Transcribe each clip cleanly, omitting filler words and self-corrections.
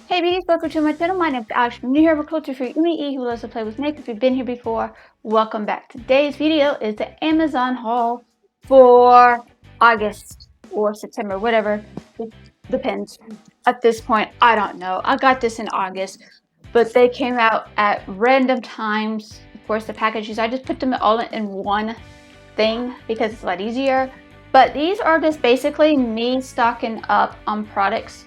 Hey beauties, welcome to my channel. My name is Alex from New Hero Culture Freak Me who loves to play with makeup. If you've been here before, welcome back. Today's video is the Amazon haul for August or September, whatever. It depends. At this point, I don't know. I got this in August, but they came out at random times. Of course, the packages, I just put them all in one thing because it's a lot easier. But these are just basically me stocking up on products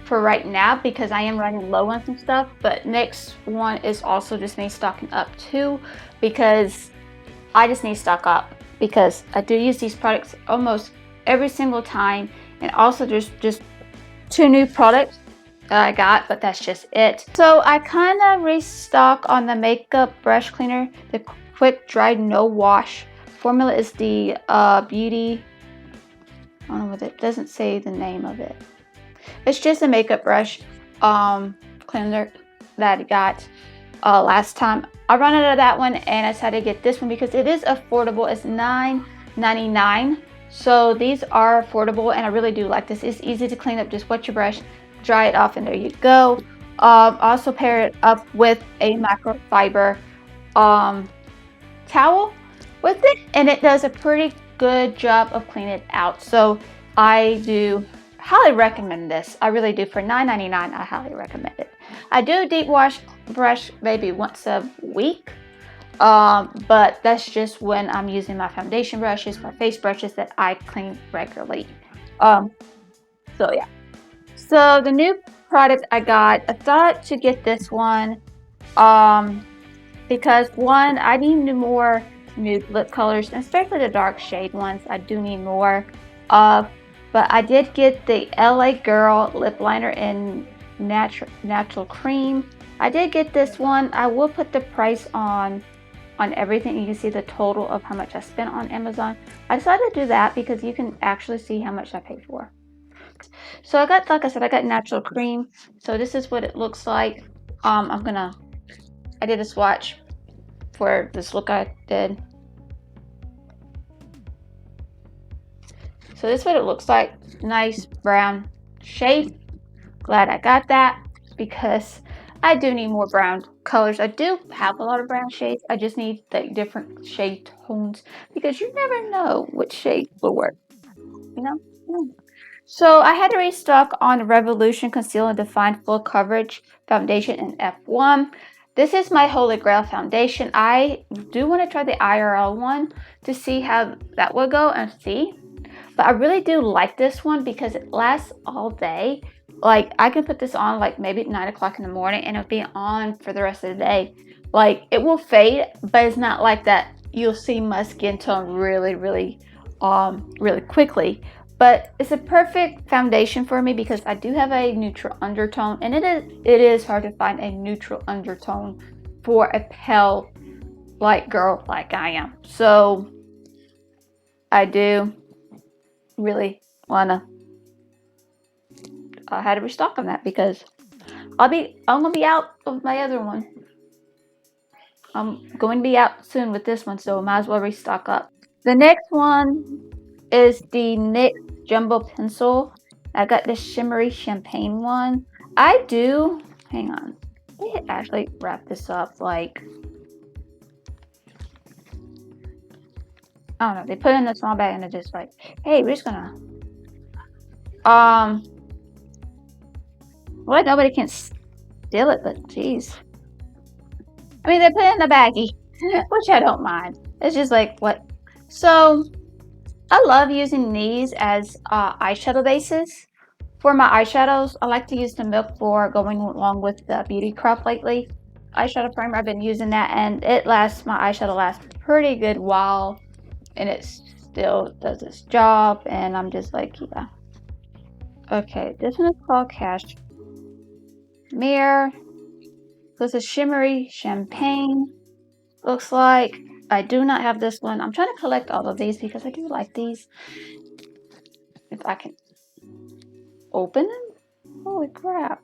for right now because I am running low on some stuff. But next one is also just me stocking up too because I just need to stock up because I do use these products almost every single time. And also there's just 2 new products that I got, but that's just it. So I kind of restock on the makeup brush cleaner. The quick dry no wash formula is the beauty, I don't know what it doesn't say the name of it. It's just a makeup brush cleaner that I got last time. I run out of that one and I decided to get this one because it is affordable. It's $9.99. So these are affordable and I really do like this. It's easy to clean up. Just wet your brush, dry it off, and there you go. Also pair it up with a microfiber towel with it, and it does a pretty good job of cleaning it out. So I do highly recommend this. I really do. For $9.99, I highly recommend it. I do deep wash brush maybe once a week, but that's just when I'm using my foundation brushes, my face brushes that I clean regularly. So yeah. So the new product I got, I thought to get this one because one, I need more nude lip colors, especially the dark shade ones. I do need more of. But I did get the LA Girl lip liner in natural cream. I did get this one. I will put the price on everything. You can see the total of how much I spent on Amazon. I decided to do that because you can actually see how much I paid for. So I got, like I said, I got natural cream. So this is what it looks like. I did a swatch for this look I did. So this is what it looks like. Nice brown shade. Glad I got that because I do need more brown colors. I do have a lot of brown shades. I just need like different shade tones because you never know which shade will work. You know? So I had to restock on Revolution Conceal and Define Full Coverage Foundation in F1. This is my Holy Grail foundation. I do want to try the IRL one to see how that will go and see. But I really do like this one because it lasts all day. Like I can put this on like maybe at 9 o'clock in the morning and it'll be on for the rest of the day. Like it will fade, but it's not like that you'll see my skin tone really quickly. But it's a perfect foundation for me because I do have a neutral undertone, and it is hard to find a neutral undertone for a pale light girl like I am. So I do really wanna I had to restock on that because I'm gonna be out of my other one. I'm going to be out soon with this one, so I might as well restock up. The next one is the NYX Jumbo Pencil. I got the shimmery champagne one. I do, hang on, let me actually wrap this up like, I don't know, they put it in a small bag and they're just like, hey, we're just gonna, well, nobody can steal it, but geez. I mean, they put it in the baggie, which I don't mind. It's just like, what? So, I love using these as eyeshadow bases. For my eyeshadows, I like to use the Milk for going along with the Beauty Crop lately. Eyeshadow primer, I've been using that, and it lasts, my eyeshadow lasts pretty good while, and it still does its job, and I'm just like, yeah. Okay, this one is called Cashmere. This is shimmery champagne. Looks like I do not have this one. I'm trying to collect all of these because I do like these. If I can open them. Holy crap.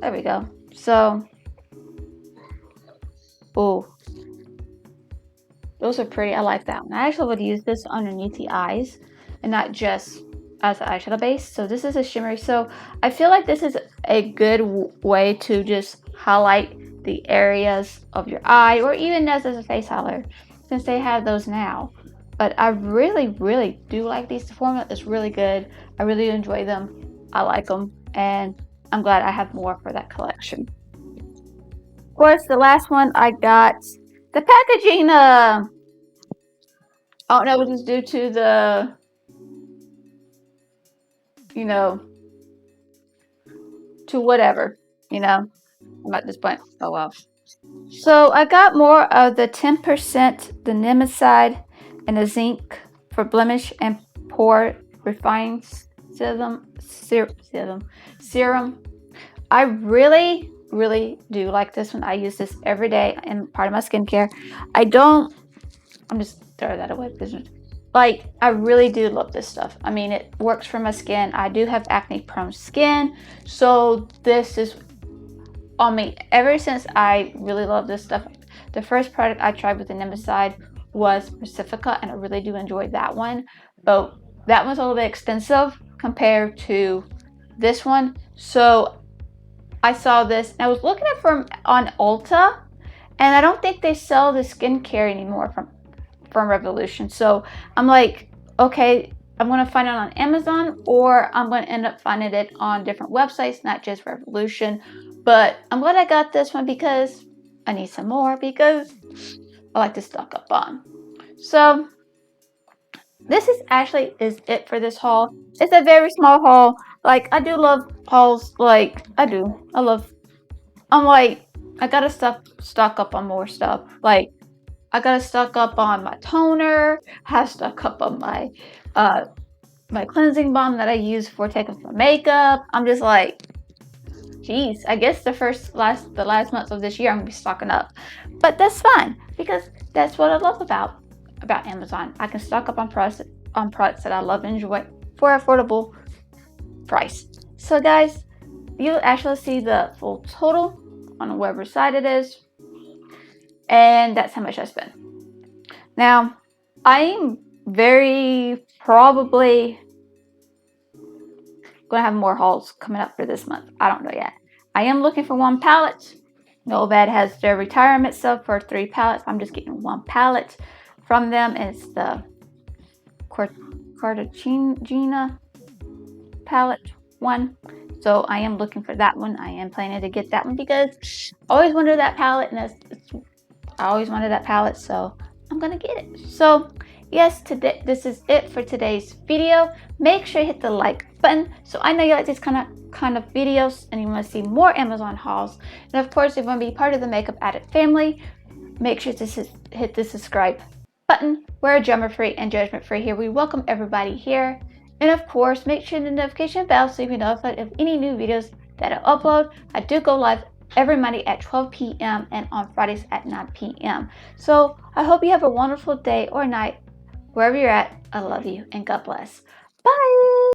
There we go. So, oh, those are pretty. I like that one. I actually would use this underneath the eyes and not just as an eyeshadow base. So this is a shimmery. So I feel like this is a good way to just highlight the areas of your eye, or even as a face highlighter, since they have those now. But I really do like these. The formula is really good. I really enjoy them. I like them, and I'm glad I have more for that collection. Of course, the last one I got, the packaging, I don't know what it's due to the, you know, to whatever, I'm at this point. Oh well. So I got more of the 10%, the Nematide, and the zinc for blemish and pore refining serum. I really do like this one. I use this every day in part of my skincare. I'm just throwing that away because, like, I really do love this stuff. I mean, it works for my skin. I do have acne prone skin, so this is on me. Ever since I really love this stuff. The first product I tried with the Nematide was Pacifica, and I really do enjoy that one, but that one's a little bit expensive compared to this one. So I saw this and I was looking at it on Ulta, and I don't think they sell the skincare anymore from Revolution. So I'm like, okay, I'm going to find it on Amazon, or I'm going to end up finding it on different websites, not just Revolution. But I'm glad I got this one because I need some more, because I like to stock up on. So this is it for this haul. It's a very small haul. Like, I do love hauls. Like, I'm like, I gotta stock up on more stuff. Like, I gotta stock up on my toner. I have stock up on my my cleansing balm that I use for taking off my makeup. I'm just like, geez, I guess the last months of this year I'm gonna be stocking up, but that's fine because that's what I love about Amazon. I can stock up on products that I love and enjoy for affordable price. So guys, you'll actually see the full total on whatever side it is, and that's how much I spent. Now, I'm very probably gonna have more hauls coming up for this month. I don't know yet. I am looking for one palette. Noved has their retirement stuff for 3 palettes. I'm just getting one palette from them, and it's the Cartagena palette one. So I am looking for that one. I am planning to get that one because I always wanted that palette, and I always wanted that palette, so I'm gonna get it. So yes, this is it for today's video. Make sure you hit the like button so I know you like these kind of videos and you want to see more Amazon hauls. And of course, if you want to be part of the Makeup Addict family, make sure to hit the subscribe button. We're drama free and judgment free here. We welcome everybody here. And of course, make sure the notification bell so you can be notified of any new videos that I upload. I do go live every Monday at 12 p.m. and on Fridays at 9 p.m. So I hope you have a wonderful day or night wherever you're at. I love you and God bless. Bye.